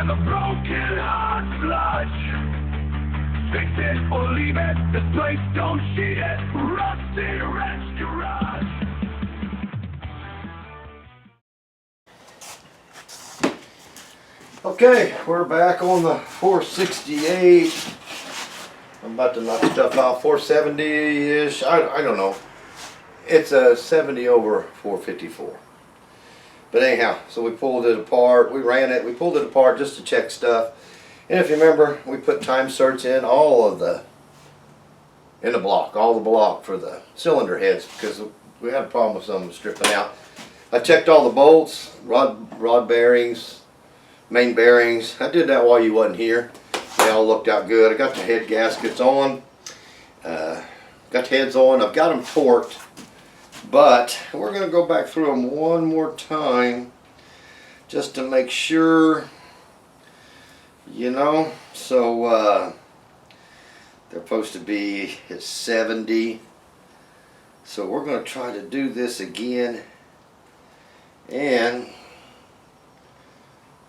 and the broken heart sludge. Fix it or leave it, this place don't cheat it. Rusty wrench garage. Okay, we're back on the 468. I'm about to knock stuff out, 470-ish. I don't know. It's a 70 over 454. But anyhow, so we pulled it apart. We ran it. We pulled it apart just to check stuff. And if you remember, we put time certs in in the block, all the block for the cylinder heads because we had a problem with some stripping out. I checked all the bolts, rod bearings, main bearings. I did that while you wasn't here. They all looked out good. I got the head gaskets on. Got the heads on. I've got them torqued. But we're going to go back through them one more time just to make sure, you know. So they're supposed to be at 70. So we're going to try to do this again and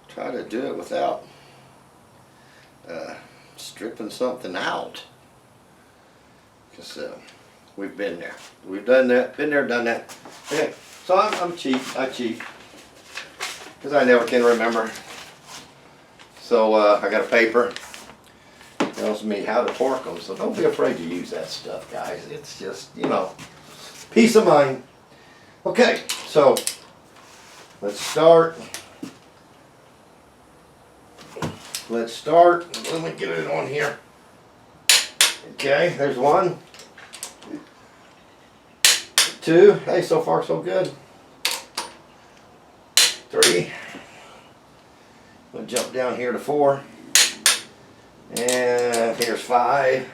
try to do it without stripping something out. Because we've been there. We've done that. Been there, done that. Okay. So I'm cheap. I cheat. Because I never can remember. So I got a paper. It tells me how to torque them. So don't be afraid to use that stuff, guys. It's just, you know, peace of mind. Okay. So let's start. Let's start. Let me get it on here. Okay. There's one. 2, hey, so far so good. 3, we'll jump down here to 4, and here's 5.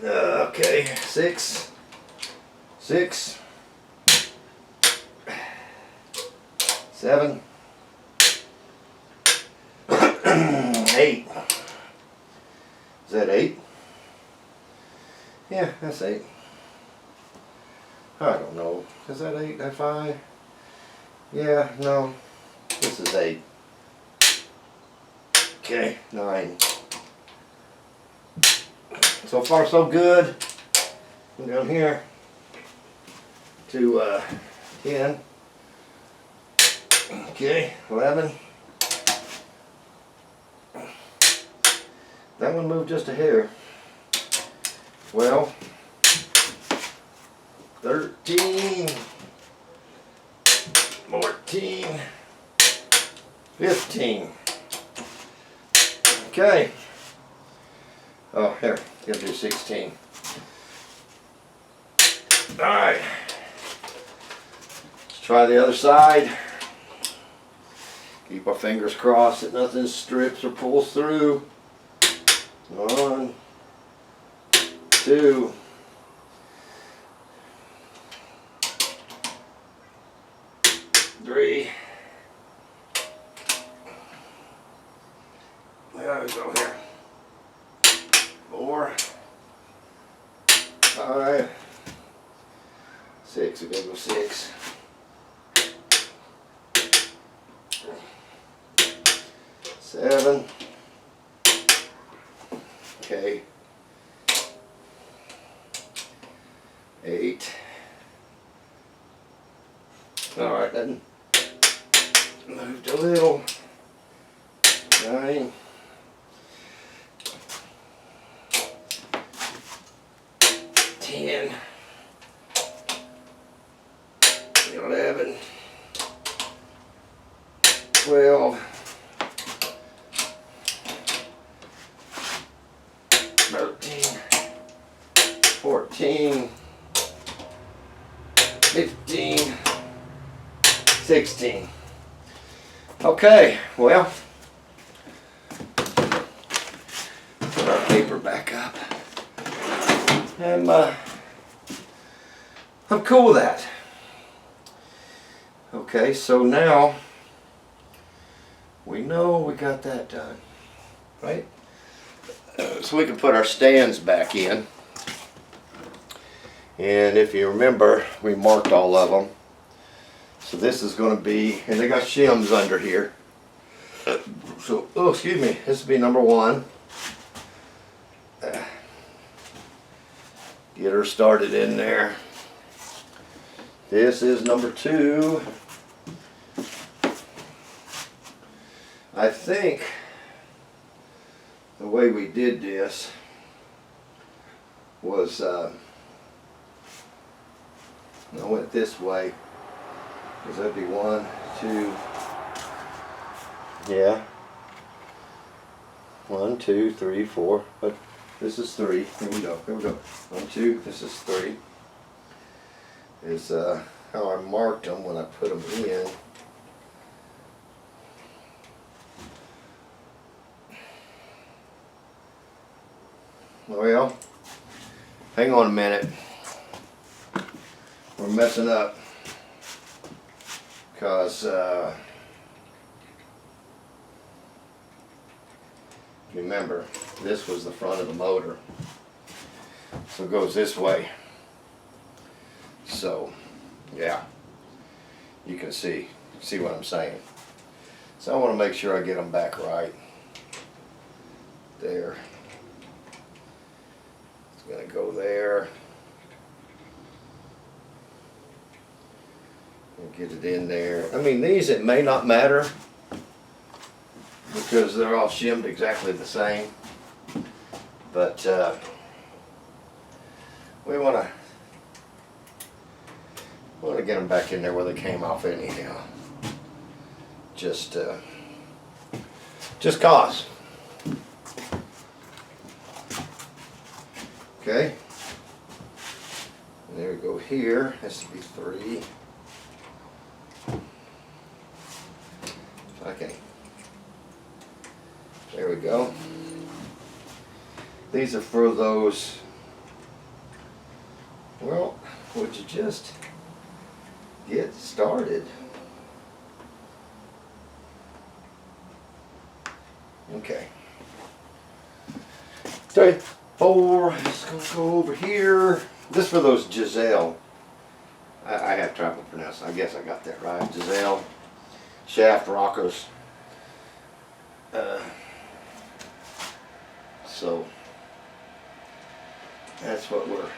Okay, 6, 7, 8. Is that 8? Yeah, that's 8. I don't know. Is that 8? That 5? Yeah, no. This is 8. Okay, 9. So far so good. I'm down here to 10. Okay, 11. That one moved just a hair. 12. 13, 14, 15. Okay. Oh, here, gotta do 16. Alright. Let's try the other side. Keep our fingers crossed that nothing strips or pulls through. 1, 2. 3. There we go here. 4. 5. 6. We gotta go 6. 7. Okay. 8. All right, then. Moved a little. 9. 10. 11. 12. 13. 14. 15. 16. Okay, well, put our paper back up. And I'm cool with that. Okay, so now we know we got that done, right? So we can put our stands back in. And if you remember, we marked all of them. So this is going to be, and they got shims under here. So, oh, excuse me, this will be number 1. Get her started in there. This is number 2. I think the way we did this was, I went this way, because that'd be 1, 2, yeah, 1, 2, 3, 4, but this is 3, here we go, 1, 2, this is 3, is how I marked them when I put them in. Well, hang on a minute. We're messing up because remember, this was the front of the motor, so it goes this way. So, yeah, you can see what I'm saying. So I want to make sure I get them back right. There. It's going to go there. And get it in there. I mean, these, it may not matter because they're all shimmed exactly the same. But we want to get them back in there where they came off anyhow. Just cause. Okay. And there we go here. This will be 3. Okay. There we go. These are for those, well, would you just get started? Okay. 3, 4, just gonna go over here. This for those Giselle. I have trouble pronouncing. I guess I got that right. Giselle shaft rockers. So that's what we're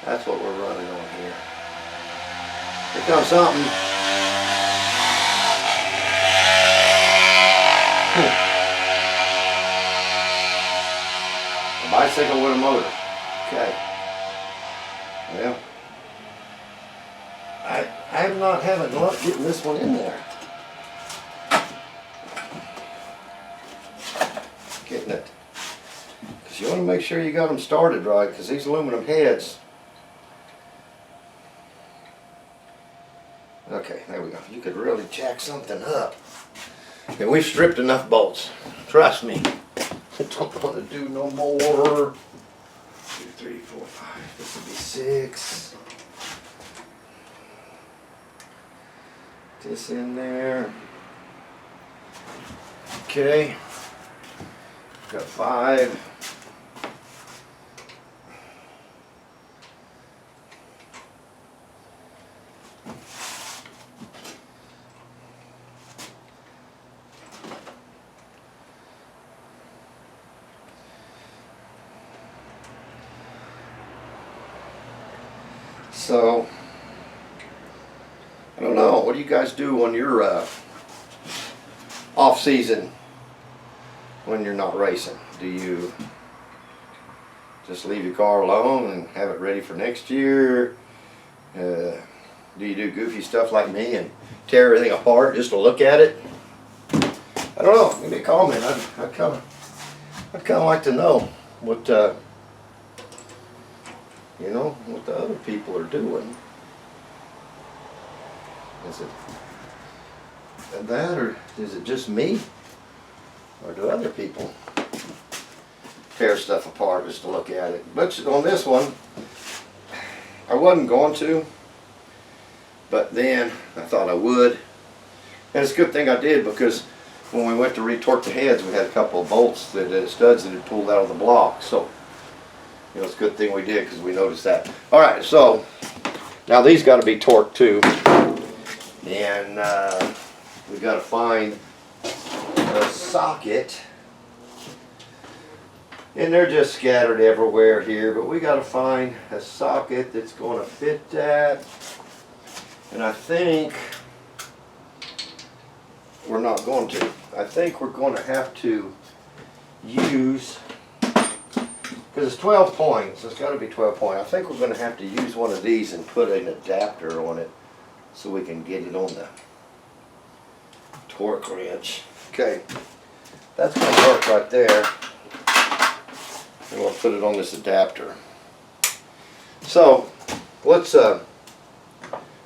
running on here. Here comes something. A bicycle with a motor. Okay. Well, I'm not having luck getting this one in there. Getting it. Because you want to make sure you got them started right, because these aluminum heads. Okay, there we go. You could really jack something up. And we've stripped enough bolts. Trust me. I don't want to do no more. 2, 3, 4, 5. This would be 6. This in there. Okay. Got 5. So, I don't know, what do you guys do on your off season when you're not racing? Do you just leave your car alone and have it ready for next year? Do you do goofy stuff like me and tear everything apart just to look at it? I don't know, give me a comment. I'd kind of like to know what you know, what the other people are doing. Is it that, or is it just me? Or do other people tear stuff apart just to look at it? But on this one, I wasn't going to, but then I thought I would. And it's a good thing I did, because when we went to retorque the heads, we had a couple of bolts, studs that had pulled out of the block. So, you know, it's a good thing we did, because we noticed that. All right, so now these got to be torqued too, and we got to find a socket. And they're just scattered everywhere here, but we gotta find a socket that's gonna fit that. And I think we're not going to. I think we're going to have to use, because it's 12 points, it's got to be 12 point. I think we're going to have to use one of these and put an adapter on it so we can get it on the torque wrench. Okay, that's going to work right there. And we'll put it on this adapter. So let's, I'm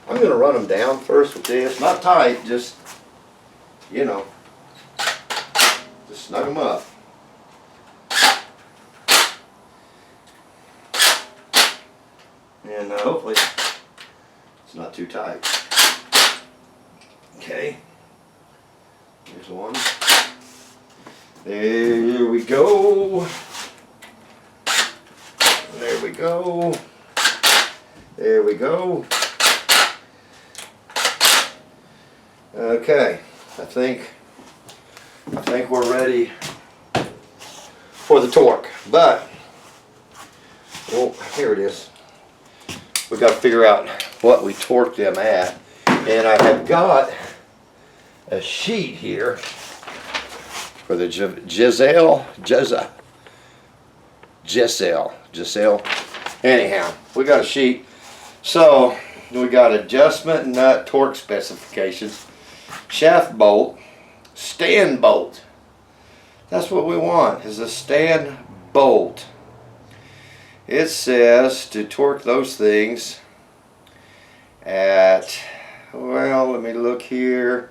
going to run them down first with this. Not tight, just, you know, just snug them up. And hopefully it's not too tight. Okay, here's one. There we go. There we go. There we go. Okay, I think we're ready for the torque. But, well, here it is. We got to figure out what we torque them at. And I have got a sheet here for the Giselle. Anyhow, we got a sheet. So we got adjustment nut torque specifications, shaft bolt, stand bolt. That's what we want, is a stand bolt. It says to torque those things at, well, let me look here,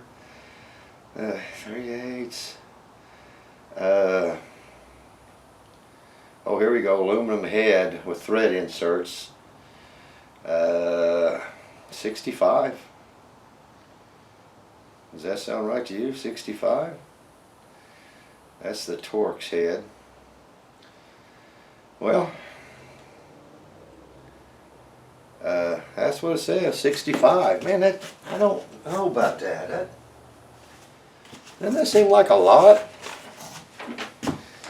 3/8. Oh, here we go, aluminum head with thread inserts, 65. Does that sound right to you, 65? That's the Torx head. Well, that's what it says, 65. Man, that, I don't know about that. Doesn't that seem like a lot?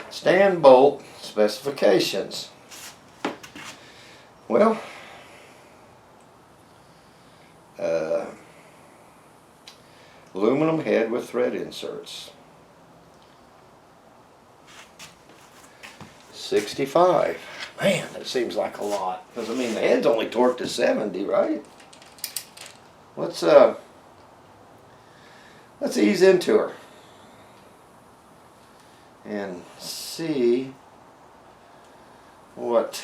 Stand bolt specifications. Well, aluminum head with thread inserts. 65. Man, that seems like a lot. Because I mean, the head's only torqued to 70, right? Let's ease into her and see what.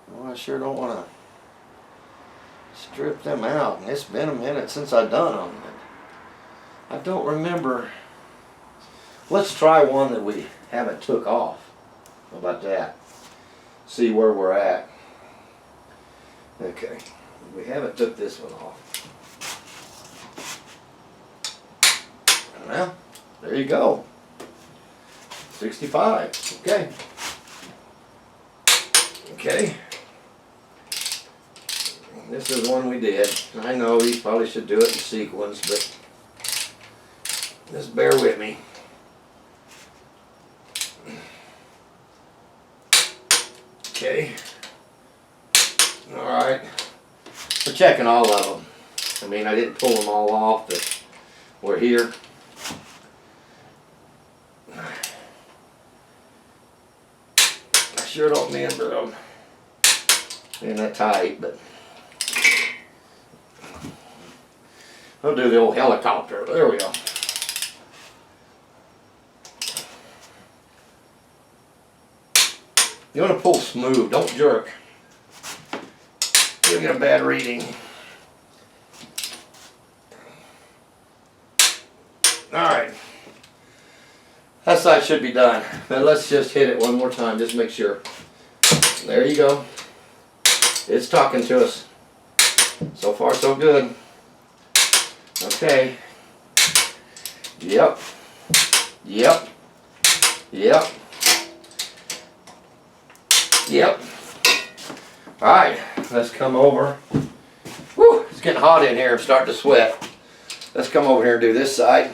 Well, I sure don't want to strip them out. And it's been a minute since I've done them. I don't remember. Let's try one that we haven't took off. How about that? See where we're at. Okay, we haven't took this one off. Well, there you go. 65. Okay. Okay. This is one we did. I know you probably should do it in sequence, but just bear with me. Okay. Alright. We're checking all of them. I mean, I didn't pull them all off, but we're here. I sure don't remember them being that tight, but I'll do the old helicopter. There we go. You want to pull smooth, don't jerk. You'll get a bad reading. Alright. That side should be done. But let's just hit it one more time, just make sure. There you go. It's talking to us. So far so good. Okay. Yep. Yep. Yep. Yep. Alright, let's come over. Whew, it's getting hot in here. I'm starting to sweat. Let's come over here and do this side.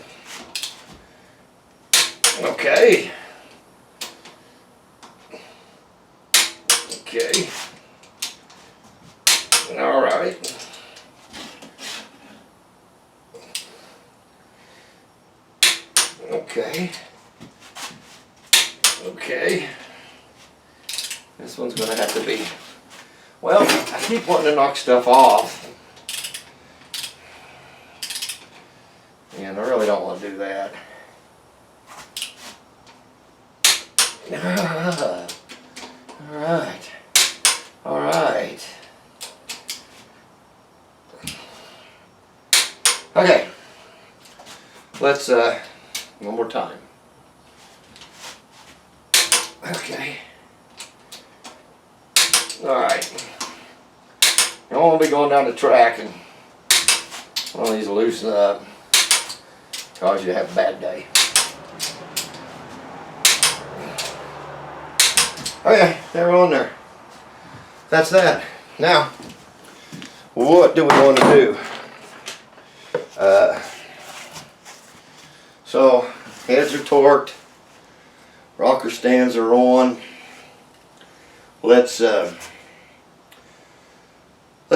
Okay. Okay. This one's gonna have to be, well, I keep wanting to knock stuff off. And I really don't want to do that. Alright. Alright. Okay. Let's, one more time. Okay. Alright. I don't want to be going down the track and one of these will loosen up. Cause you to have a bad day. Okay, they're on there. That's that. Now, what do we want to do? So, heads are torqued. Rocker stands are on. Let's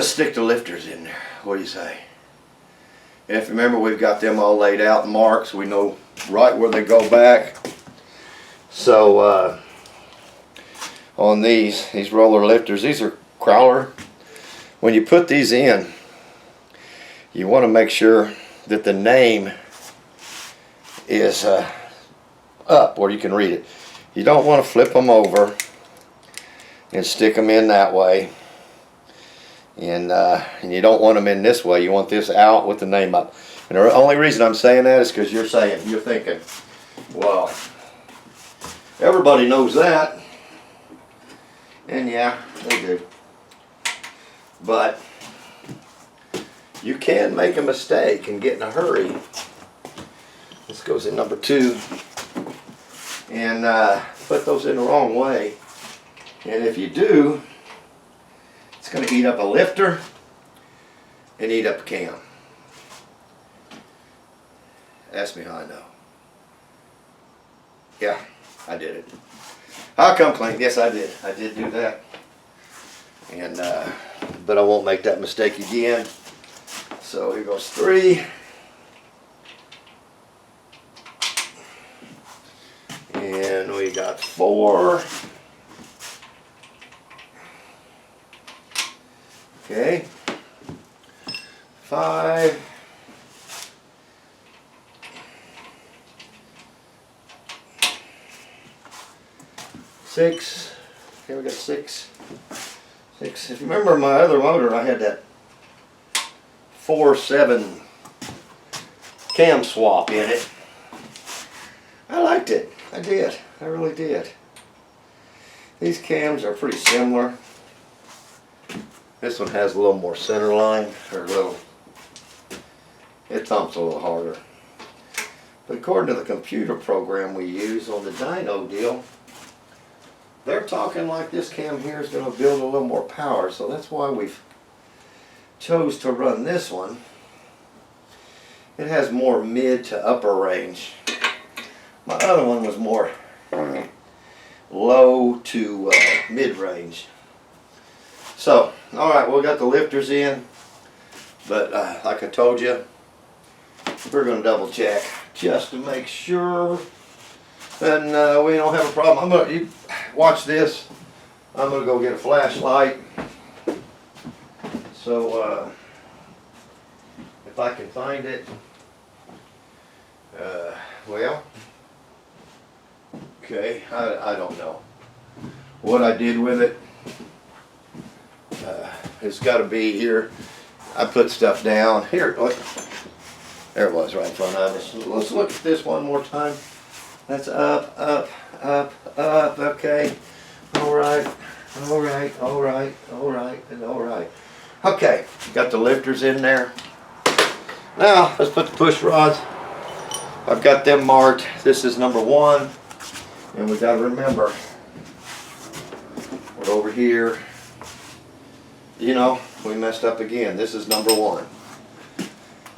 stick the lifters in there. What do you say? And if you remember, we've got them all laid out, marks. We know right where they go back. So on these roller lifters, these are crawler. When you put these in, you want to make sure that the name is up where you can read it. You don't want to flip them over and stick them in that way. And you don't want them in this way. You want this out with the name up. And the only reason I'm saying that is because you're thinking, well, everybody knows that. And yeah, they do. But you can make a mistake and get in a hurry. This goes in number 2. And put those in the wrong way. And if you do, it's going to eat up a lifter and eat up a cam. Ask me how I know. Yeah, I did it. I'll come clean. Yes, I did. I did do that. And but I won't make that mistake again. So here goes 3. And we got 4. Okay. 5. 6. Okay, we got 6. 6. If you remember my other motor, I had that 4-7 cam swap in it. I liked it. I did. I really did. These cams are pretty similar. This one has a little more center line, or a little, it thumps a little harder. But according to the computer program we use on the dyno deal, they're talking like this cam here is going to build a little more power. So that's why we've chose to run this one. It has more mid to upper range. My other one was more low to mid range. So, alright, we got the lifters in, but like I told you, we're going to double check just to make sure that we don't have a problem. You watch this. I'm going to go get a flashlight. So, if I can find it, well, okay, I don't know what I did with it. It's got to be here. I put stuff down here. Look, there it was, right in front of us. Let's look at this one more time. That's up, up, up, up. Okay. All right. All right. All right. All right. And all right. Okay. Got the lifters in there. Now let's put the push rods. I've got them marked. This is number 1, and we got to remember we're over here. You know, we messed up again. This is number 1.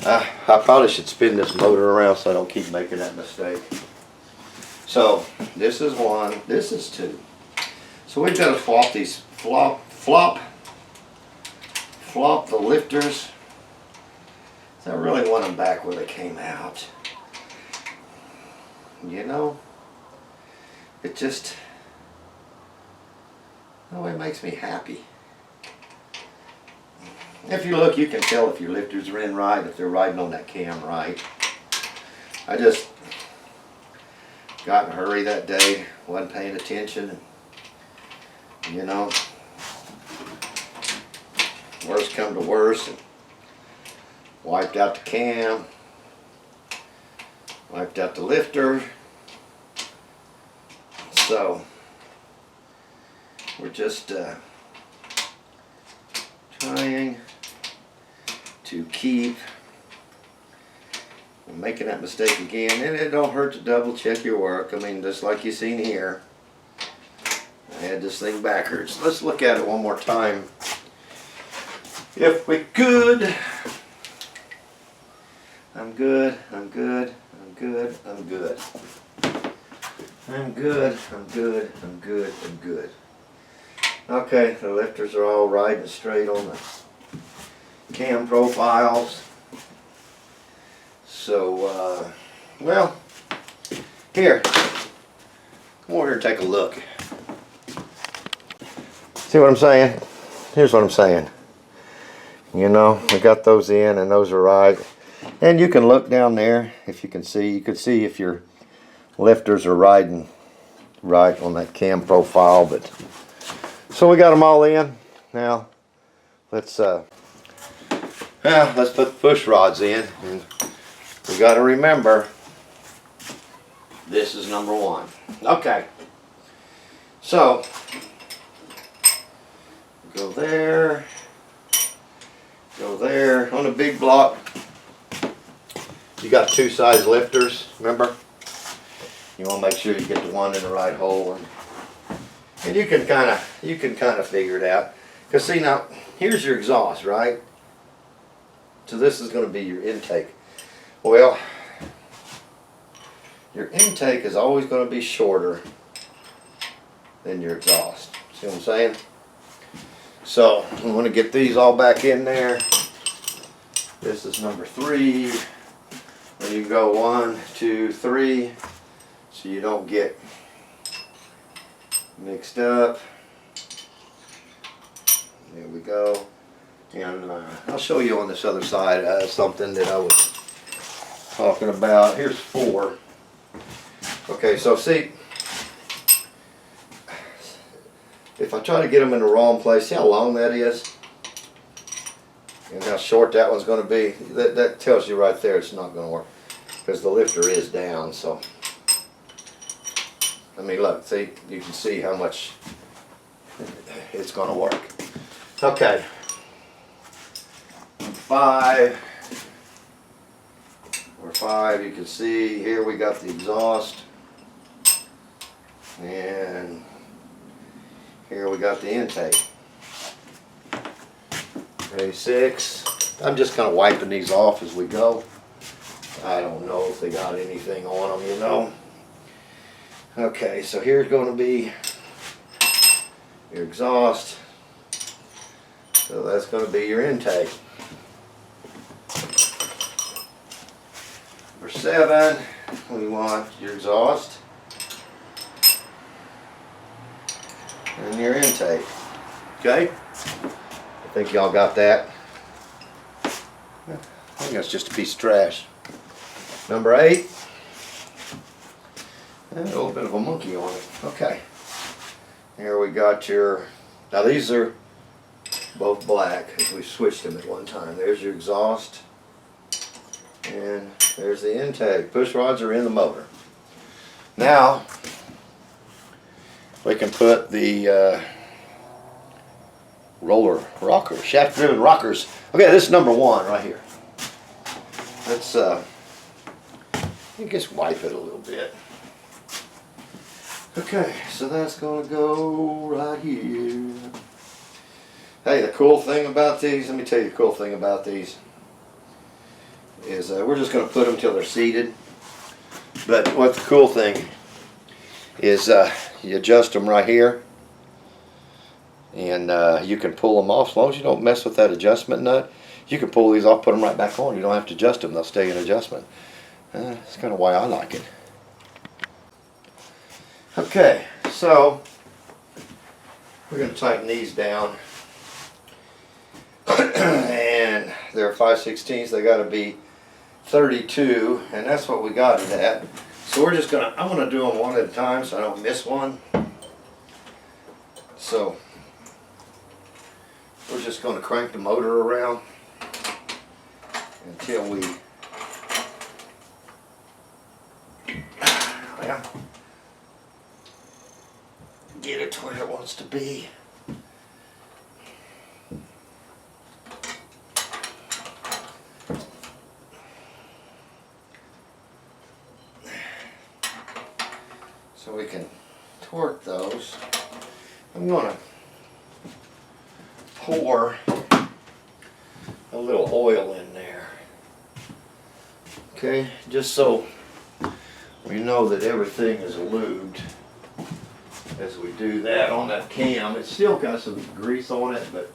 I probably should spin this motor around so I don't keep making that mistake. So this is 1. This is 2. So we've got to flop these. Flop the lifters. So I really want them back where they came out. You know, it just, oh, it makes me happy. If you look, you can tell if your lifters are in right, if they're riding on that cam right. I just got in a hurry that day, wasn't paying attention, and, you know, worst come to worst, and wiped out the cam, wiped out the lifter. So we're just trying to keep from making that mistake again, and it don't hurt to double check your work. I mean, just like you seen here, I had this thing backwards. Let's look at it one more time if we could. I'm good, I'm good, I'm good, I'm good. I'm good, I'm good, I'm good, I'm good. Okay, the lifters are all right and straight on the cam profiles. So, well, here, come over here and take a look. See what I'm saying? Here's what I'm saying. You know, we got those in and those are right. And you can look down there if you can see. You can see if your lifters are riding right on that cam profile. But so we got them all in. Now let's put the push rods in. And we got to remember, this is number one. Okay. So go there. Go there. On a big block, you got two size lifters, remember? You want to make sure you get the one in the right hole, and you can kind of figure it out. Because see, now here's your exhaust, right? So this is going to be your intake. Well, your intake is always going to be shorter than your exhaust. See what I'm saying? So we want to get these all back in there. This is number 3. And you can go 1, 2, 3, so you don't get mixed up. There we go. And I'll show you on this other side something that I was talking about. Here's 4. Okay, so see, if I try to get them in the wrong place, see how long that is? And how short that one's going to be. That tells you right there it's not going to work, because the lifter is down. So I mean, look, see, you can see how much it's going to work. Okay, 5. Or 5, you can see here we got the exhaust, and here we got the intake. Okay, 6. I'm just kind of wiping these off as we go. I don't know if they got anything on them, you know. Okay, so here's going to be your exhaust. So that's going to be your intake. Number 7, we want your exhaust and your intake. Okay? I think y'all got that. I think that's just a piece of trash. Number 8. And a little bit of a monkey on it. Okay. Here we got your, now these are both black because we switched them at one time. There's your exhaust. And there's the intake. Push rods are in the motor. Now we can put the roller rocker, shaft driven rockers. Okay, this is number 1 right here. Let's I guess wipe it a little bit. Okay, so that's gonna go right here. Hey, the cool thing about these, let me tell you the cool thing about these is we're just going to put them till they're seated. But what the cool thing is, you adjust them right here, and you can pull them off as long as you don't mess with that adjustment nut. You can pull these off, put them right back on. You don't have to adjust them; they'll stay in adjustment. That's kind of why I like it. Okay, so we're going to tighten these down. And they're 5/16, they got to be 32, and that's what we got it at. So we're just gonna, I'm gonna do them one at a time so I don't miss one. So we're just gonna crank the motor around until we, yeah, get it to where it wants to be. So we can torque those. I'm going to pour a little oil in there. Okay, just so we know that everything is lubed as we do that on that cam. It's still got some grease on it, but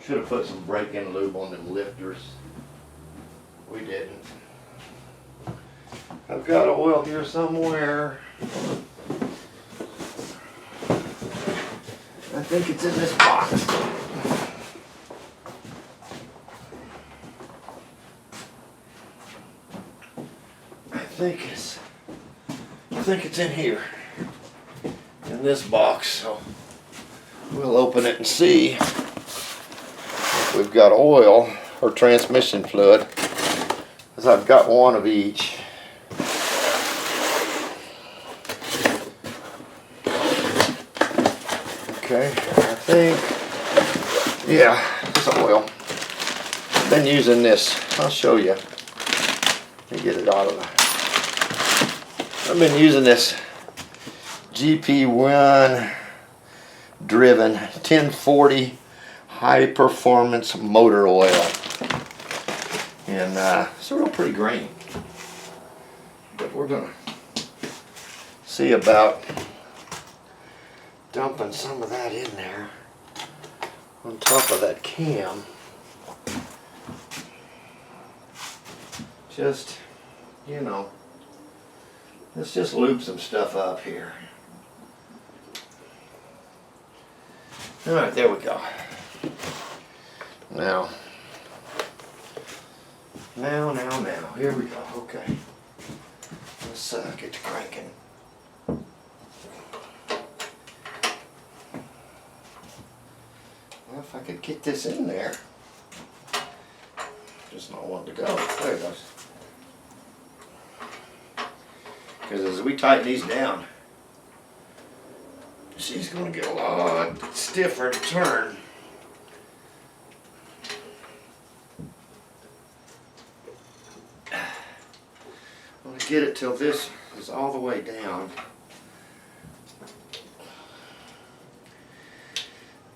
should have put some break-in lube on them lifters. We didn't. I've got oil here somewhere. I think it's in this box. I think it's in here, in this box. So we'll open it and see if we've got oil or transmission fluid, because I've got one of each. Okay, I think, yeah, it's oil. I've been using this. I'll show you. Let me get it out of the. I've been using this GP1 driven 1040 high performance motor oil. And it's a real pretty grain. But we're going to see about dumping some of that in there on top of that cam. Just, you know, let's just lube some stuff up here. Alright, there we go. Now, here we go. Okay, let's get to cranking. Well, if I could get this in there. Just not wanting to go. There it goes. Because as we tighten these down, she's going to get a lot stiffer to turn. I'm going to get it till this is all the way down.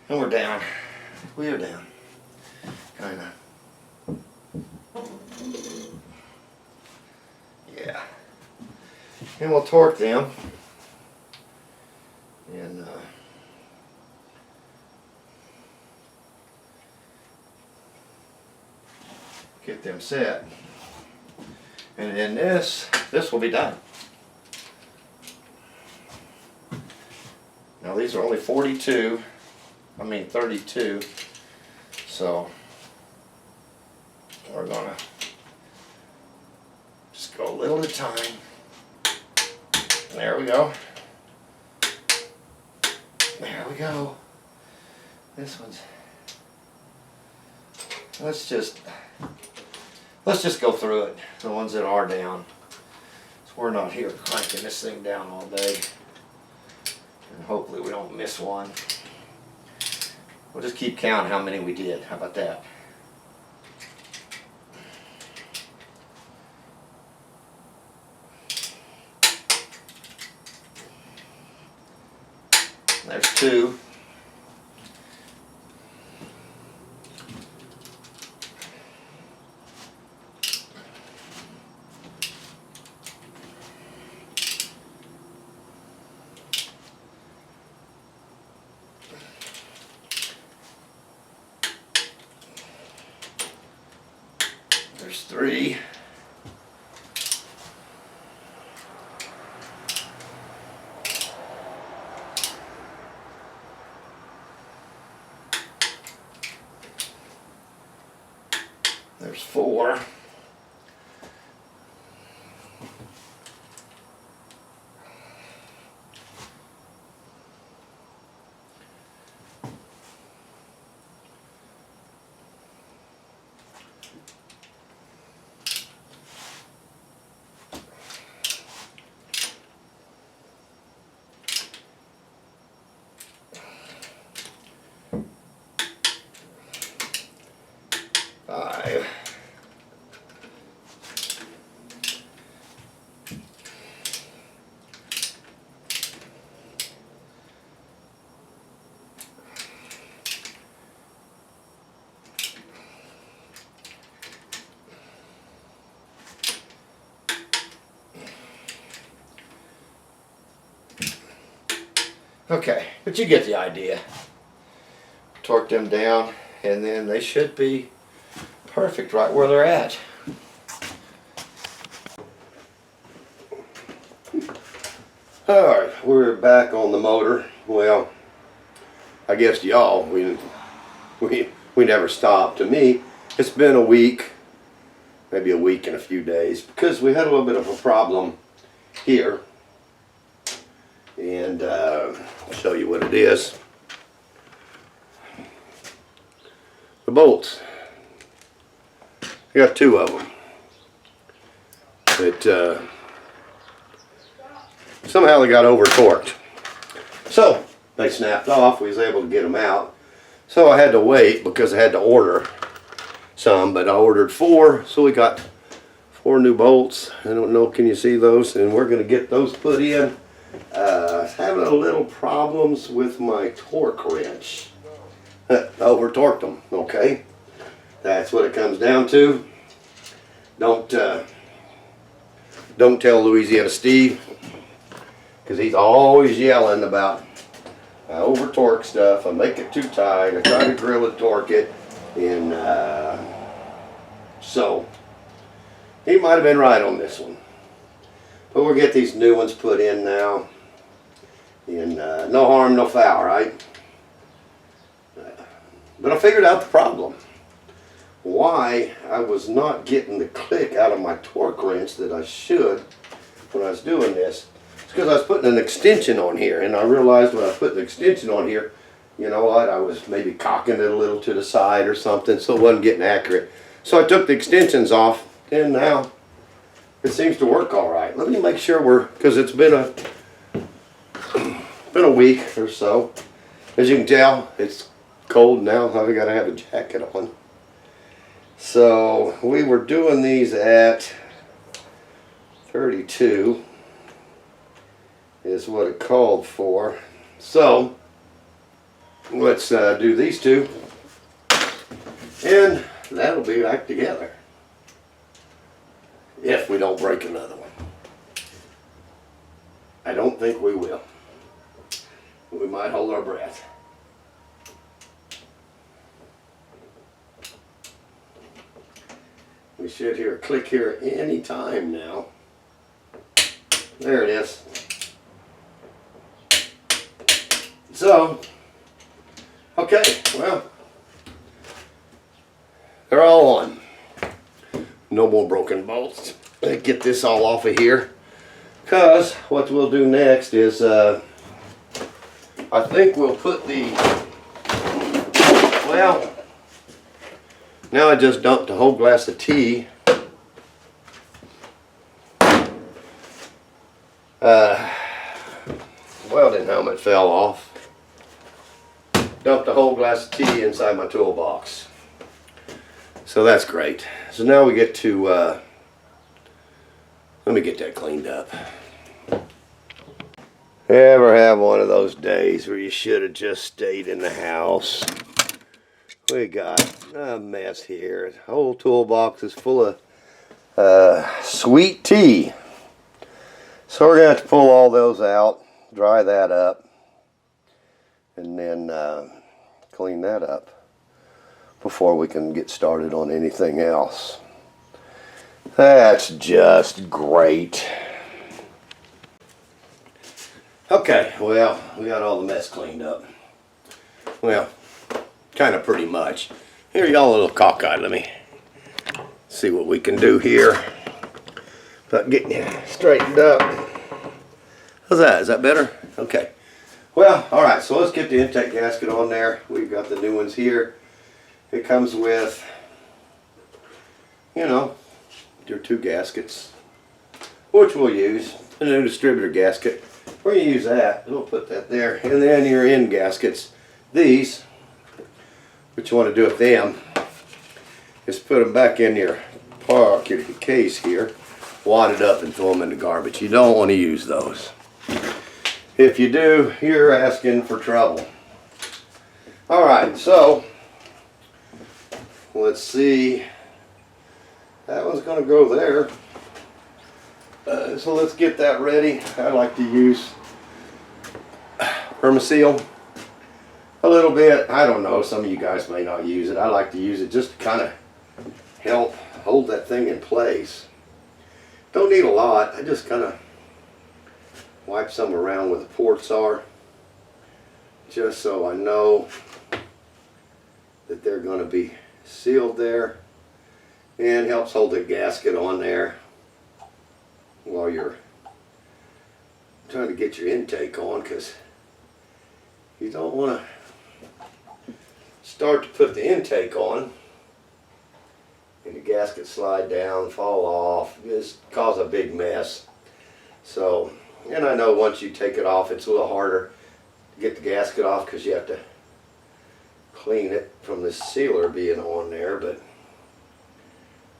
And we're down. We are down. Kind of. Yeah. And we'll torque them. And get them set. And then this will be done. Now these are only 32. 32. So we're gonna just go a little at a time. There we go. There we go. This one's. Let's just go through it. The ones that are down. So we're not here cranking this thing down all day. And hopefully we don't miss one. We'll just keep counting how many we did. How about that? There's 2. There's 3. There's 4. Okay, but you get the idea. Torque them down, and then they should be perfect right where they're at. Alright, we're back on the motor. Well, I guess y'all, we never stopped. To me, it's been a week, maybe a week and a few days, because we had a little bit of a problem here. And I'll show you what it is. The bolts. I got 2 of them. But somehow they got over torqued. So they snapped off. We was able to get them out. So I had to wait because I had to order some, but I ordered 4, so we got 4 new bolts. I don't know, can you see those? And we're going to get those put in. Having a little problems with my torque wrench. Over torqued them, okay? That's what it comes down to. Don't tell Louisiana Steve, because he's always yelling about I over torque stuff, I make it too tight, I try to drill it, torque it, and so he might have been right on this one. But we'll get these new ones put in now. And no harm, no foul, right? But I figured out the problem. Why I was not getting the click out of my torque wrench that I should when I was doing this. It's because I was putting an extension on here. And I realized when I put the extension on here, you know what, I was maybe cocking it a little to the side or something, so it wasn't getting accurate. So I took the extensions off, and now it seems to work all right. Let me make sure because it's been a week or so. As you can tell, it's cold now. I've got to have a jacket on. So we were doing these at 32 is what it called for. So let's do these 2, and that'll be back together if we don't break another one. I don't think we will. We might hold our breath. We should hear a click here any time now. There it is. So, okay, well, they're all on. No more broken bolts. Let's get this all off of here. Because what we'll do next is I think we'll put the, well, now I just dumped a whole glass of tea. Welding helmet fell off. Dumped a whole glass of tea inside my toolbox. So that's great. So now we get to, let me get that cleaned up. Ever have one of those days where you should have just stayed in the house? We got a mess here. The whole toolbox is full of sweet tea. So we're going to have to pull all those out, dry that up, and then clean that up before we can get started on anything else. That's just great. Okay, well, we got all the mess cleaned up. Well, kind of pretty much. Here, y'all a little cockeyed. Let me See what we can do here about getting you straightened up. How's that? Is that better? Okay. Well, all right, so let's get the intake gasket on there. We've got the new ones here. It comes with, you know, your 2 gaskets, which we'll use. A new distributor gasket. We're going to use that. We'll put that there. And then your end gaskets. These, what you want to do with them is put them back in your pocket case here, wad it up and throw them in the garbage. You don't want to use those. If you do, you're asking for trouble. Alright, so let's see. That one's going to go there. So let's get that ready. I like to use Permaseal a little bit. I don't know, some of you guys may not use it. I like to use it just to kind of help hold that thing in place. Don't need a lot. I just kind of wipe some around where the ports are, just so I know that they're going to be sealed there, and helps hold the gasket on there while you're trying to get your intake on, because you don't want to start to put the intake on and the gasket slide down, fall off, just cause a big mess. So, and I know once you take it off, it's a little harder to get the gasket off because you have to clean it from the sealer being on there, but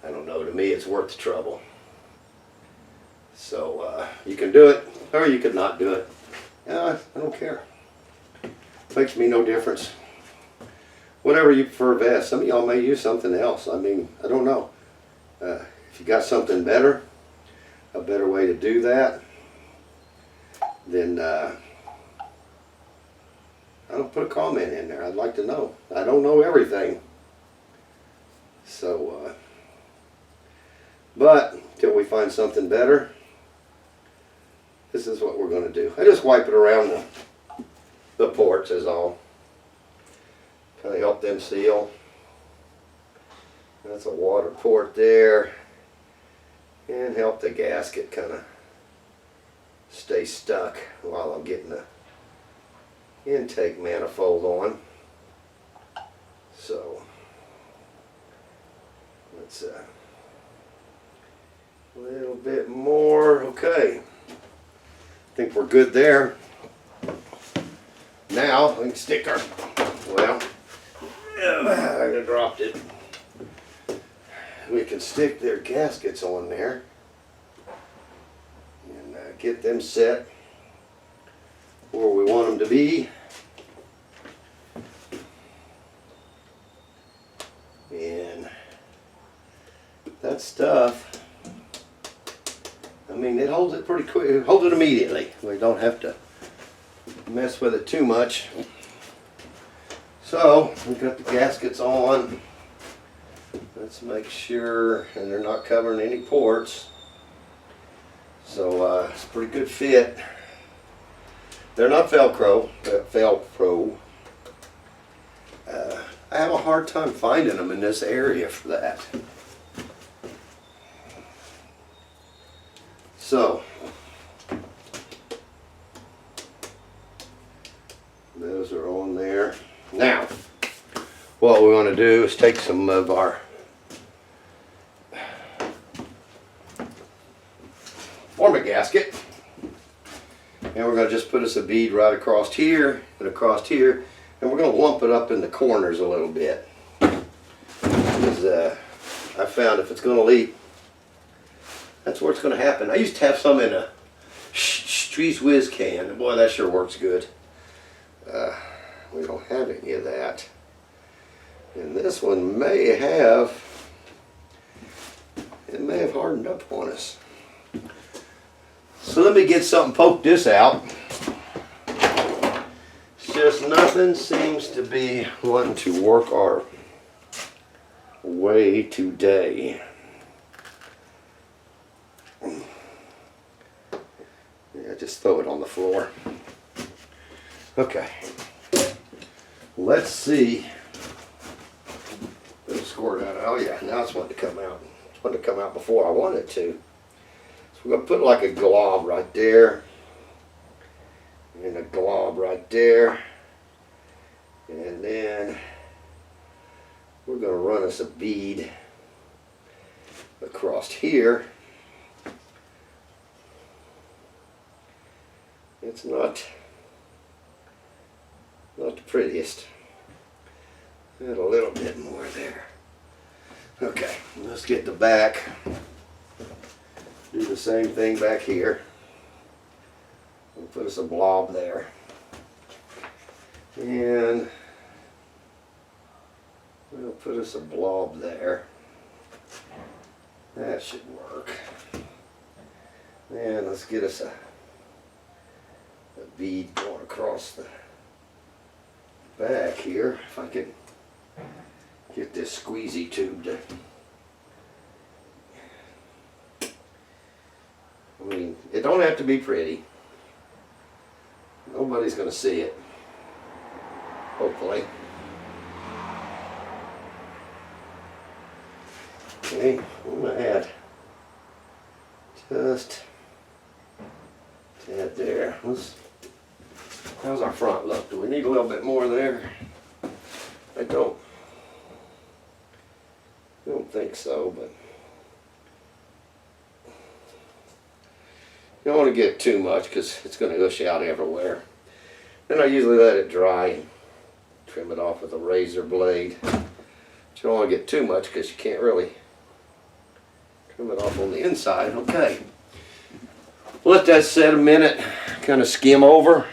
I don't know, to me it's worth the trouble. So you can do it, or you could not do it. I don't care. Makes me no difference. Whatever you prefer best. Some of y'all may use something else. I mean, I don't know. If you got something better, a better way to do that, then I don't put a comment in there. I'd like to know. I don't know everything. So, but until we find something better, this is what we're going to do. I just wipe it around the ports is all. Kind of help them seal. That's a water port there. And help the gasket kind of stay stuck while I'm getting the intake manifold on. So let's a little bit more. Okay, I think we're good there. Now we can stick our, well, I dropped it. We can stick their gaskets on there and get them set where we want them to be. And that stuff, I mean, it holds it pretty quick. It holds it immediately. We don't have to mess with it too much. So we've got the gaskets on. Let's make sure, and they're not covering any ports. So it's a pretty good fit. They're not Velcro. I have a hard time finding them in this area for that. So those are on there. Now, what we want to do is take some of our former gasket, and we're going to just put us a bead right across here and across here, and we're going to lump it up in the corners a little bit. Because I found if it's going to leak, that's where it's going to happen. I used to have some in a Street Whiz can, and boy, that sure works good. We don't have any of that. And this one may have, it may have hardened up on us. So let me get something, poke this out. It's just nothing seems to be wanting to work our way today. Yeah, just throw it on the floor. Okay. Let's see. It'll squirt out. Oh yeah, now it's wanting to come out. wanted to come out before I wanted to. So we're going to put like a glob right there. And a glob right there. And then we're going to run us a bead across here. It's not the prettiest. Add a little bit more there. Okay, let's get the back. Do the same thing back here. We'll put us a blob there. And we'll put us a blob there. That should work. And let's get us a bead going across the back here. If I can get this squeezy tube to, I mean, it don't have to be pretty. Nobody's going to see it, hopefully. Okay, I'm going to add just a tad there. How's our front look? Do we need a little bit more there? I don't think so, but you don't want to get too much because it's going to gush out everywhere. Then I usually let it dry and trim it off with a razor blade. But you don't want to get too much because you can't really trim it off on the inside. Okay. Let that set a minute, kind of skim over.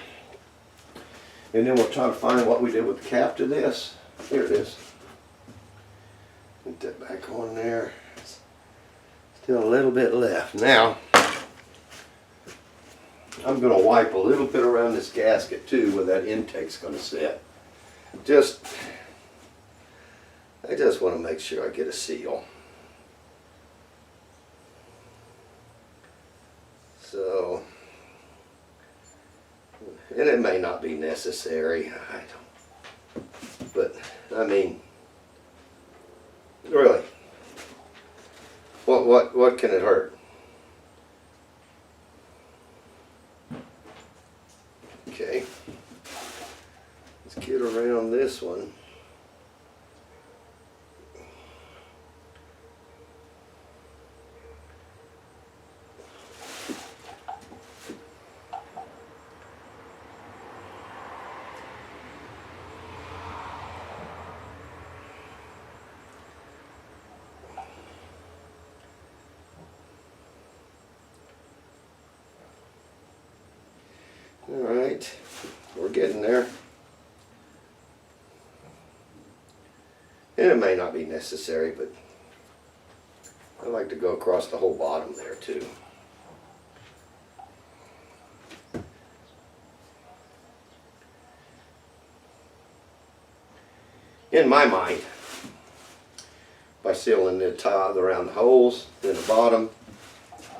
And then we'll try to find what we did with the cap to this. Here it is. Put that back on there. Still a little bit left. Now, I'm going to wipe a little bit around this gasket too where that intake's going to sit. I just want to make sure I get a seal. So, and it may not be necessary, but I mean, really, what can it hurt? Okay, let's get around this one. Alright, we're getting there. And it may not be necessary, but I like to go across the whole bottom there too. In my mind, by sealing the top around the holes in the bottom,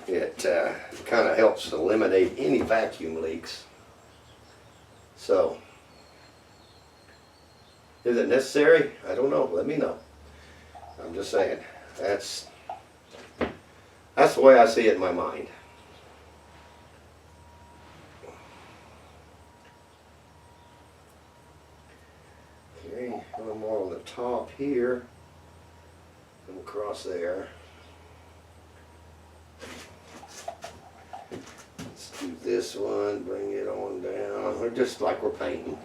it kind of helps eliminate any vacuum leaks. So, is it necessary? I don't know. Let me know. I'm just saying. That's the way I see it in my mind. Okay, a little more on the top here. And across there. Let's do this one, bring it on down. We're just like we're painting.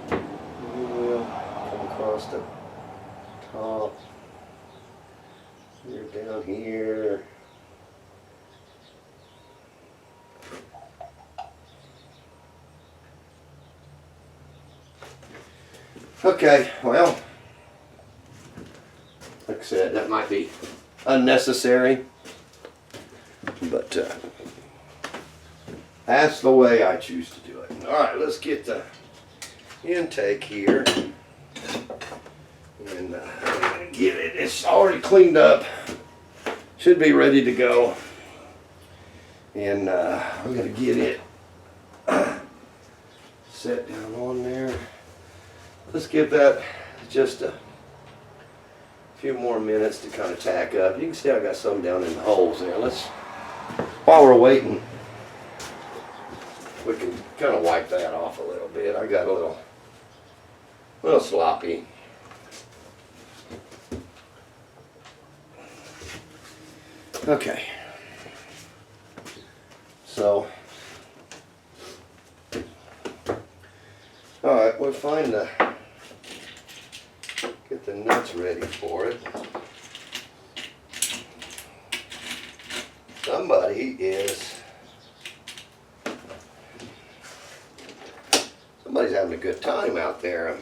We'll come across the top. You're down here. Okay, well, like I said, that might be unnecessary, but that's the way I choose to do it. All right, let's get the intake here, and I'm gonna get it. It's already cleaned up, should be ready to go, and I'm gonna get it set down on there. Let's give that just a few more minutes to kind of tack up. You can see I got some down in the holes there. While we're waiting, we can kind of wipe that off a little bit. I got a little sloppy. Okay. So, all right, we'll get the nuts ready for it. Somebody's having a good time out there.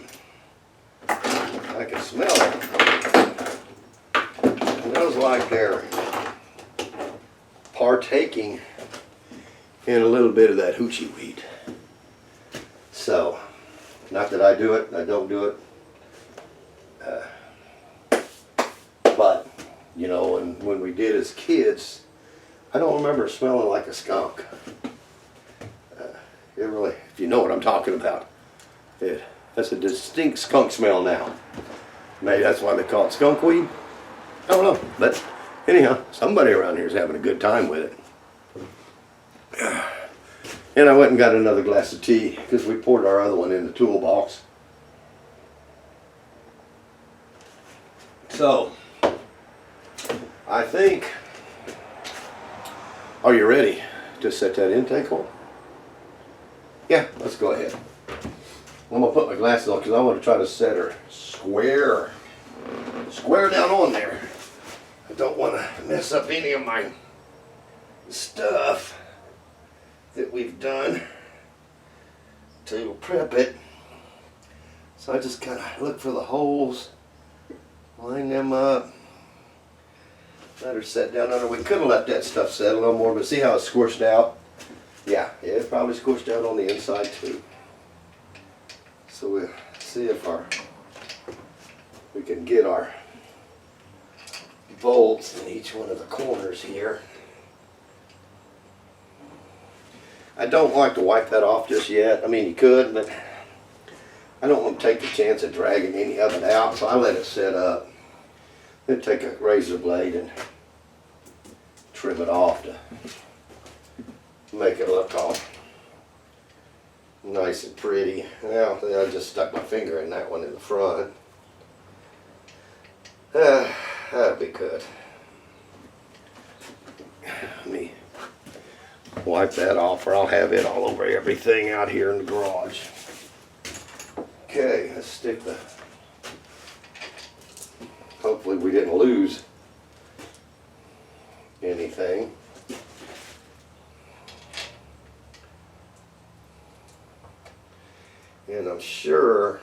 I can smell it. It smells like they're partaking in a little bit of that hoochie weed. So, not that I do it, I don't do it. But, you know, when we did as kids, I don't remember smelling like a skunk. It really, if you know what I'm talking about, that's a distinct skunk smell now. Maybe that's why they call it skunk weed. I don't know, but anyhow, somebody around here is having a good time with it. And I went and got another glass of tea because we poured our other one in the toolbox. So, I think, are you ready to set that intake hole? Yeah, let's go ahead. I'm going to put my glasses on because I want to try to set her square down on there. I don't want to mess up any of my stuff that we've done to prep it. So I just kind of look for the holes, line them up, let her set down under. We could have let that stuff set a little more, but see how it's squished out? Yeah, it's probably squished out on the inside too. So we'll see if we can get our bolts in each one of the corners here. I don't like to wipe that off just yet. I mean, you could, but I don't want to take the chance of dragging any of it out, so I let it set up. Then take a razor blade and trim it off to make it look all nice and pretty. Now, I just stuck my finger in that one in the front. That'd be good. Let me wipe that off or I'll have it all over everything out here in the garage. Okay, let's stick the, hopefully we didn't lose anything. And I'm sure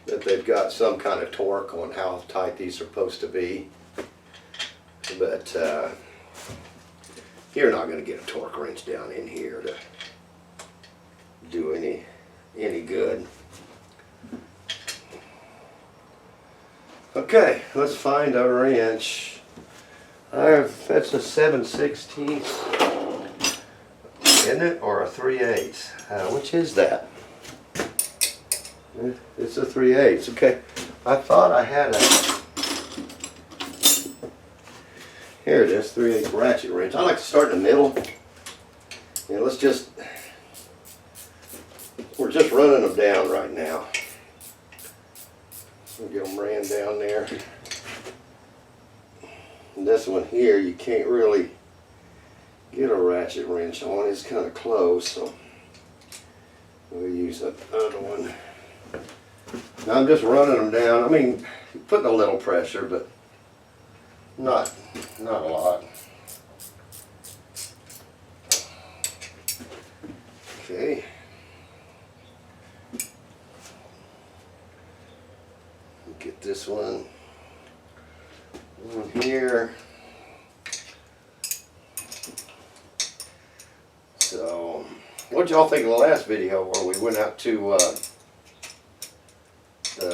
that they've got some kind of torque on how tight these are supposed to be. But you're not going to get a torque wrench down in here to do any good. Okay, let's find a wrench. That's a 7/16, isn't it, or a 3/8? Which is that? It's a 3/8. Okay, I thought I had a. Here it is, 3/8 ratchet wrench. I like to start in the middle. And we're just running them down right now. We'll get them ran down there. And this one here, you can't really get a ratchet wrench on. It's kind of close, so we'll use that other one. Now I'm just running them down. I mean, putting a little pressure, but not a lot. Okay. Get this one here. So, what y'all think of the last video where we went out to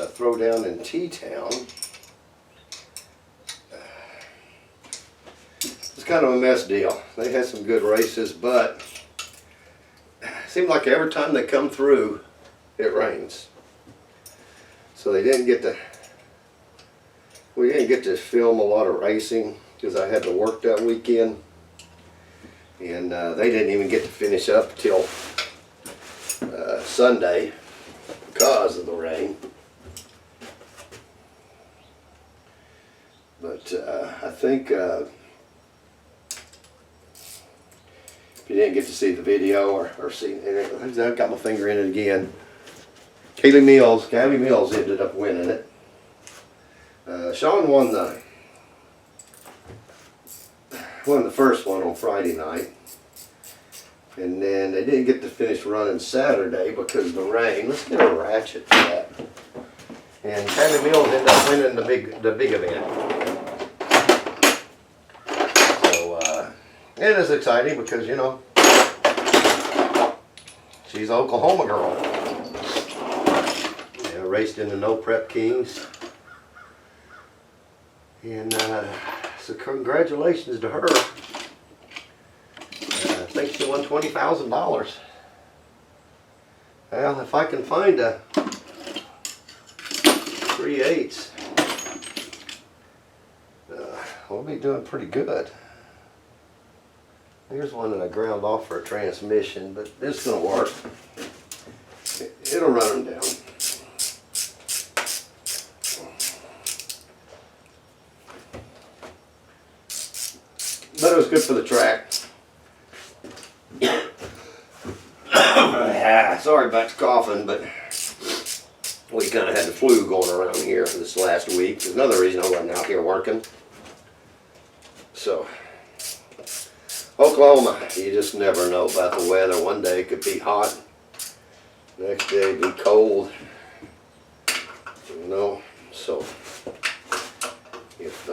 throw down in T-Town? It's kind of a mess deal. They had some good races, but it seemed like every time they come through, it rains. So they didn't get to We didn't get to film a lot of racing because I had to work that weekend, and they didn't even get to finish up till Sunday because of the rain. But I think if you didn't get to see the video or see it, I've got my finger in it again. Gabby Mills ended up winning it. Sean won the first one on Friday night, and then they didn't get to finish running Saturday because of the rain. Let's get a ratchet for that. And Gabby Mills ended up winning the big event. So it is exciting because, you know, she's an Oklahoma girl. Yeah, raced in the No Prep Kings. And so congratulations to her. I think she won $20,000. Well, if I can find a 3/8, we'll be doing pretty good. Here's one that I ground off for a transmission, but it's going to work. It'll run them down. But it was good for the track. Sorry about the coughing, but we kind of had the flu going around here this last week. There's another reason I wasn't out here working. So, Oklahoma, you just never know about the weather. One day it could be hot, next day it'd be cold. You know, so if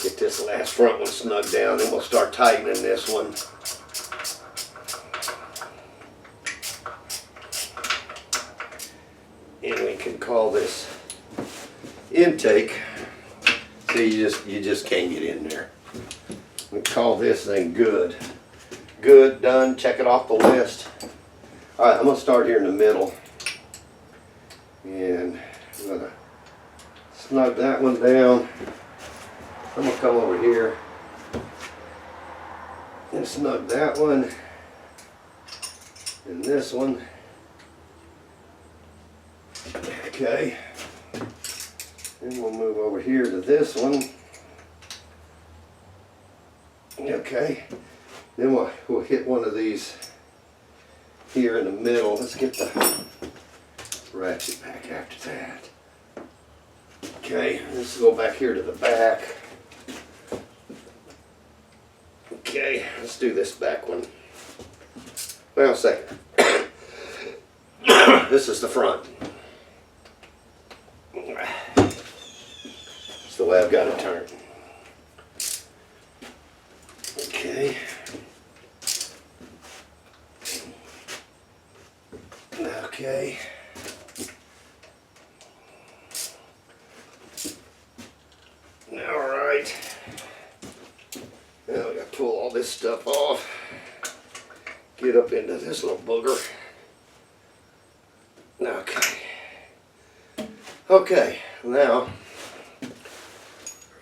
get this last front one snug down, then we'll start tightening this one. And we can call this intake. See, you just can't get in there. We call this thing good. Good, done, check it off the list. Alright, I'm gonna start here in the middle. And I'm gonna snug that one down. I'm going to come over here and snug that one and this one. Okay. Then we'll move over here to this one. Okay. Then we'll hit one of these here in the middle. Let's get the ratchet back after that. Okay, let's go back here to the back. Okay, let's do this back one. Well, second. This is the front. That's the way I've got it turned. Okay. Okay. All right. Now we got to pull all this stuff off. Get up into this little booger. Okay. Okay, now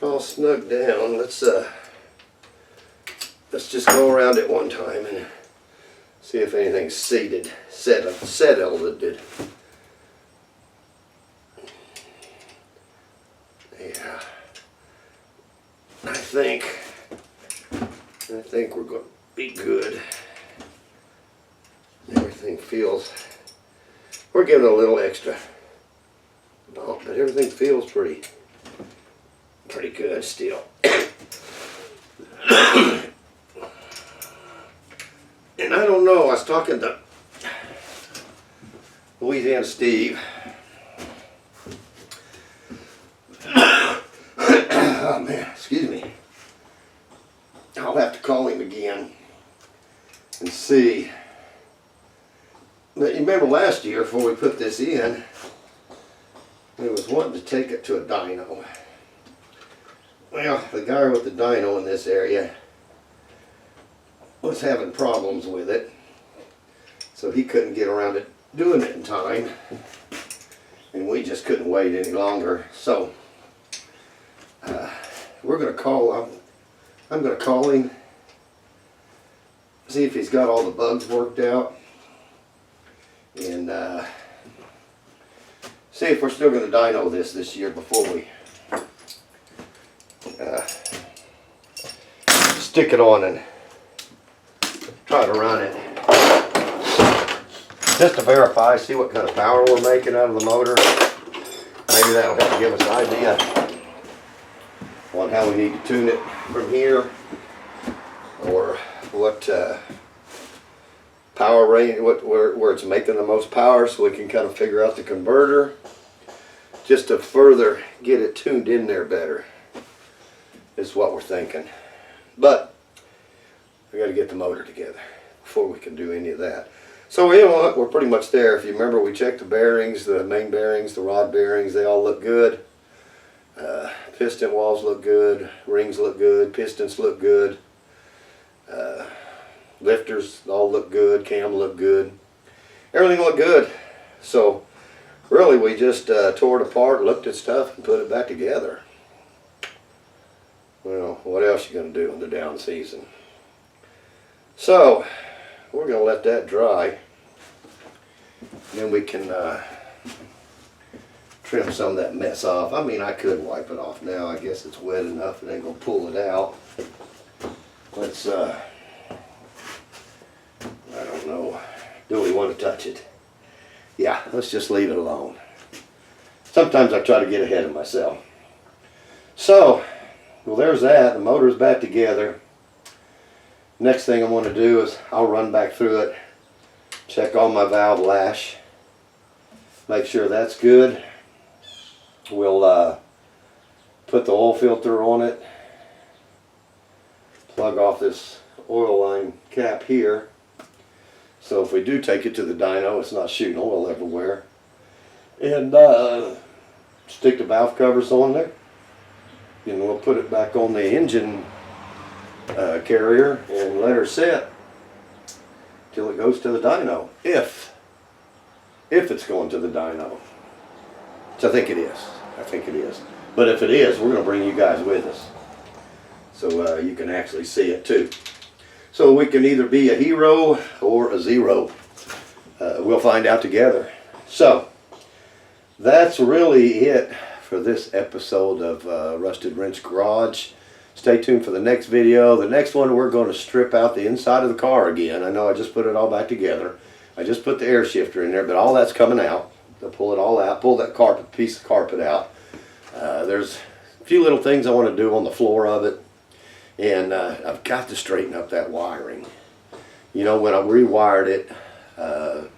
all snug down. Let's just go around it one time and see if anything's settled. Yeah. I think we're going to be good. Everything feels, we're giving it a little extra bump, but everything feels pretty good still. And I don't know, I was talking to Louisiana Steve. Oh man, excuse me. I'll have to call him again and see. But you remember last year, before we put this in, he was wanting to take it to a dyno. Well, the guy with the dyno in this area was having problems with it. So he couldn't get around it doing it in time, and we just couldn't wait any longer. So we're going to call, I'm going to call him, see if he's got all the bugs worked out, and see if we're still going to dyno this year before we stick it on and try to run it. Just to verify, see what kind of power we're making out of the motor. Maybe that'll help give us an idea on how we need to tune it from here, or what power range, where it's making the most power, so we can kind of figure out the converter, just to further get it tuned in there better, is what we're thinking. But we got to get the motor together before we can do any of that. So you know what, we're pretty much there. If you remember, we checked the bearings, the main bearings, the rod bearings, they all look good. Piston walls look good, rings look good, pistons look good, lifters all look good, cam look good, everything looked good. So really we just tore it apart, looked at stuff, and put it back together. Well, what else you going to do in the down season? So we're going to let that dry, then we can trim some of that mess off. I mean, I could wipe it off now. I guess it's wet enough and ain't going to pull it out. Let's, I don't know, do we want to touch it? Yeah, let's just leave it alone. Sometimes I try to get ahead of myself. So, well, there's that. The motor's back together. Next thing I'm going to do is I'll run back through it, check all my valve lash, make sure that's good. We'll put the oil filter on it, plug off this oil line cap here, so if we do take it to the dyno, it's not shooting oil everywhere. And stick the valve covers on there, and we'll put it back on the engine carrier and let her sit till it goes to the dyno, if it's going to the dyno, which I think it is. But if it is, we're going to bring you guys with us, so you can actually see it too. So we can either be a hero or a zero. We'll find out together. So that's really it for this episode of Rusted Wrench Garage. Stay tuned for the next video. The next one, we're going to strip out the inside of the car again. I know I just put it all back together. I just put the air shifter in there, but all that's coming out. They'll pull it all out, pull that carpet, piece of carpet out. There's a few little things I want to do on the floor of it. And I've got to straighten up that wiring. You know, when I rewired it, I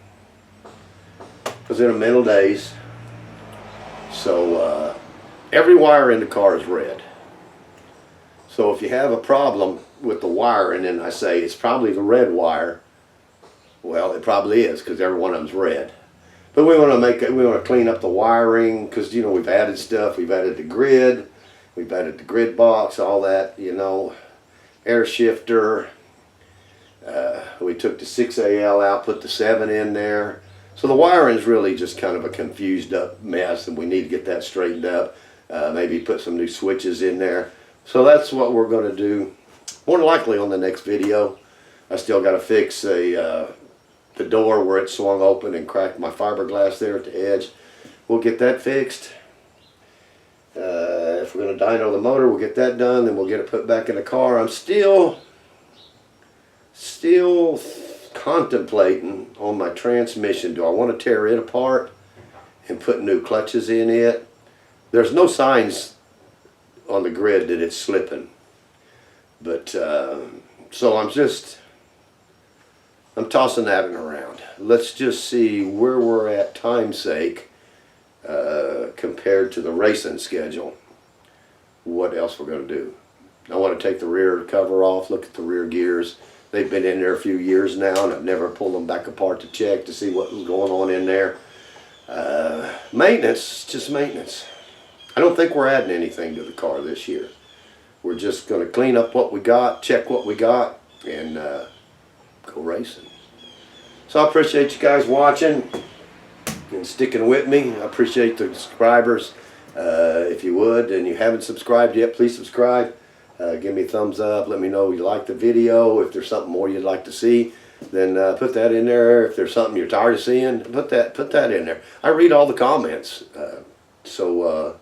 was in a mental daze. So every wire in the car is red. So if you have a problem with the wiring, and I say it's probably the red wire, well, it probably is, because every one of them's red. But we want to clean up the wiring, because, you know, we've added stuff. We've added the grid, we've added the grid box, all that, you know, air shifter. We took the 6AL out, put the 7 in there. So the wiring is really just kind of a confused up mess, and we need to get that straightened up. Maybe put some new switches in there. So that's what we're going to do. More than likely on the next video. I still got to fix the door where it swung open and cracked my fiberglass there at the edge. We'll get that fixed. If we're going to dyno the motor, we'll get that done. Then we'll get it put back in the car. I'm still contemplating on my transmission. Do I want to tear it apart and put new clutches in it? There's no signs on the grid that it's slipping, but so I'm tossing that around. Let's just see where we're at time's sake compared to the racing schedule. What else we're going to do? I want to take the rear cover off, look at the rear gears. They've been in there a few years now, and I've never pulled them back apart to check to see what was going on in there. Maintenance, just maintenance. I don't think we're adding anything to the car this year. We're just going to clean up what we got, check what we got, and go racing. So I appreciate you guys watching and sticking with me. I appreciate the subscribers. If you would, and you haven't subscribed yet, please subscribe. Give me a thumbs up. Let me know you like the video. If there's something more you'd like to see, then put that in there. If there's something you're tired of seeing, put that in there. I read all the comments, so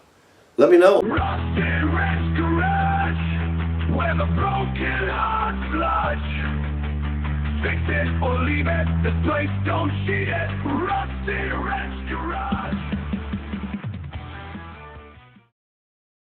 let me know. Rusty Wrench Garage, where the broken hearts lodge. Fix it or leave it, this place don't cheat it. Rusty Wrench Garage.